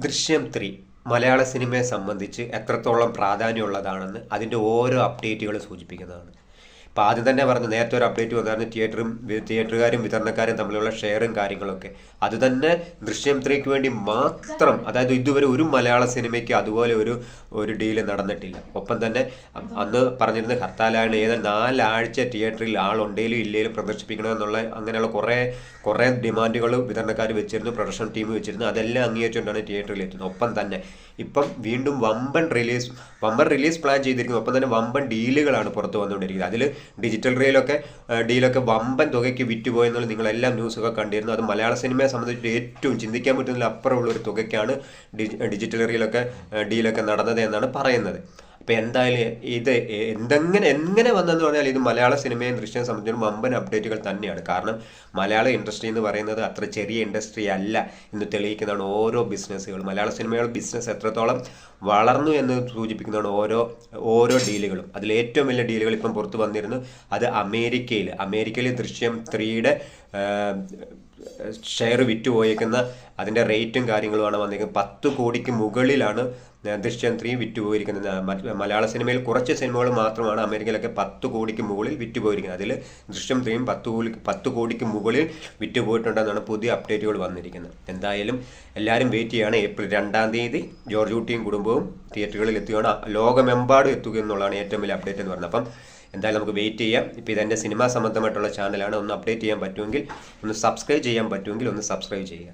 ദൃശ്യം 3 മലയാള സിനിമയെ സംബന്ധിച്ച് എത്രത്തോളം പ്രാധാന്യമുള്ളതാണെന്ന് അതിൻ്റെ ഓരോ അപ്ഡേറ്റുകൾ സൂചിപ്പിക്കുന്നതാണ്. ഇപ്പോൾ ആദ്യം തന്നെ പറഞ്ഞു, നേരത്തെ ഒരു അപ്ഡേറ്റ് വന്നായിരുന്നു, തിയേറ്ററുകാരും വിതരണക്കാരും തമ്മിലുള്ള ഷെയറും കാര്യങ്ങളൊക്കെ. അത് തന്നെ ദൃശ്യം 3ക്ക് വേണ്ടി മാത്രം, അതായത് ഇതുവരെ ഒരു മലയാള സിനിമയ്ക്ക് അതുപോലെ ഒരു ഡീല് നടന്നിട്ടില്ല. ഒപ്പം തന്നെ അന്ന് പറഞ്ഞിരുന്ന ഹർത്താലാണ്, ഏതാണ്ട് 4 ആഴ്ച തിയേറ്ററിൽ ആളുണ്ടെങ്കിലും ഇല്ലെങ്കിലും പ്രദർശിപ്പിക്കണമെന്നുള്ള അങ്ങനെയുള്ള കുറേ ഡിമാൻഡുകൾ വിതരണക്കാർ വെച്ചിരുന്നു, പ്രൊഡക്ഷൻ ടീം വെച്ചിരുന്നു. അതെല്ലാം അംഗീകരിച്ചുകൊണ്ടാണ് തിയേറ്ററിൽ എത്തുന്നത്. ഒപ്പം തന്നെ ഇപ്പം വീണ്ടും വമ്പൻ റിലീസ് പ്ലാൻ ചെയ്തിരിക്കുന്നു. ഒപ്പം തന്നെ വമ്പൻ ഡീലുകളാണ് പുറത്ത് വന്നുകൊണ്ടിരിക്കുന്നത്. അതിൽ ഡിജിറ്റൽ ഡീലൊക്കെ വമ്പൻ തുകയ്ക്ക് വിറ്റുപോയെന്നുള്ള നിങ്ങളെല്ലാം ന്യൂസൊക്കെ കണ്ടിരുന്നു. അത് മലയാള സിനിമയെ സംബന്ധിച്ച് ഏറ്റവും ചിന്തിക്കാൻ പറ്റുന്നതിൽ അപ്പുറമുള്ള ഒരു തുകയ്ക്കാണ് ഡിജിറ്റൽ ഡീലൊക്കെ നടന്നത് എന്നാണ് പറയുന്നത്. അപ്പോൾ എന്തായാലും ഇത് എങ്ങനെ വന്നെന്ന് പറഞ്ഞാൽ ഇത് മലയാള സിനിമയും ദൃശ്യം സംബന്ധിച്ചും വമ്പൻ അപ്ഡേറ്റുകൾ തന്നെയാണ്. കാരണം മലയാള ഇൻഡസ്ട്രി എന്ന് പറയുന്നത് അത്ര ചെറിയ ഇൻഡസ്ട്രി അല്ല എന്ന് തെളിയിക്കുന്നതാണ് ഓരോ ബിസിനസ്സുകളും. മലയാള സിനിമയുടെ ബിസിനസ് എത്രത്തോളം വളർന്നു എന്ന് സൂചിപ്പിക്കുന്നതാണ് ഓരോ ഡീലുകളും. അതിൽ ഏറ്റവും വലിയ ഡീലുകൾ ഇപ്പം പുറത്തു വന്നിരുന്നു. അത് അമേരിക്കയിൽ ദൃശ്യം 3യുടെ ഷെയർ വിറ്റുപോയേക്കുന്ന അതിൻ്റെ റേറ്റും കാര്യങ്ങളുമാണ് വന്നിരിക്കുന്നത്. 10 കോടിക്ക് മുകളിലാണ് ദൃശ്യം 3 വിറ്റുപോയിരിക്കുന്നത്. മലയാള സിനിമയിൽ കുറച്ച് സിനിമകൾ മാത്രമാണ് അമേരിക്കയിലൊക്കെ 10 കോടിക്ക് മുകളിൽ വിറ്റുപോയിരിക്കുന്നത്. അതിൽ ദൃശ്യം 3യും 10 കോടിക്ക് മുകളിൽ വിറ്റുപോയിട്ടുണ്ടെന്നാണ് പുതിയ അപ്ഡേറ്റുകൾ വന്നിരിക്കുന്നത്. എന്തായാലും എല്ലാവരും വെയിറ്റ് ചെയ്യുകയാണ്. ഏപ്രിൽ 2-ാം തീയതി ജോർജ് കുട്ടിയും കുടുംബവും തിയേറ്ററുകളിൽ എത്തുകയാണ്. ലോകമെമ്പാടും എത്തുക എന്നുള്ളതാണ് ഏറ്റവും വലിയ അപ്ഡേറ്റ് എന്ന് പറയുന്നത്. അപ്പം എന്തായാലും നമുക്ക് വെയിറ്റ് ചെയ്യാം. ഇപ്പോൾ ഇതെൻ്റെ സിനിമാ സംബന്ധമായിട്ടുള്ള ചാനലാണ്. ഒന്ന് അപ്ഡേറ്റ് ചെയ്യാൻ പറ്റുമെങ്കിൽ ഒന്ന് സബ്സ്ക്രൈബ് ചെയ്യാൻ പറ്റുമെങ്കിൽ ഒന്ന് സബ്സ്ക്രൈബ് ചെയ്യുക.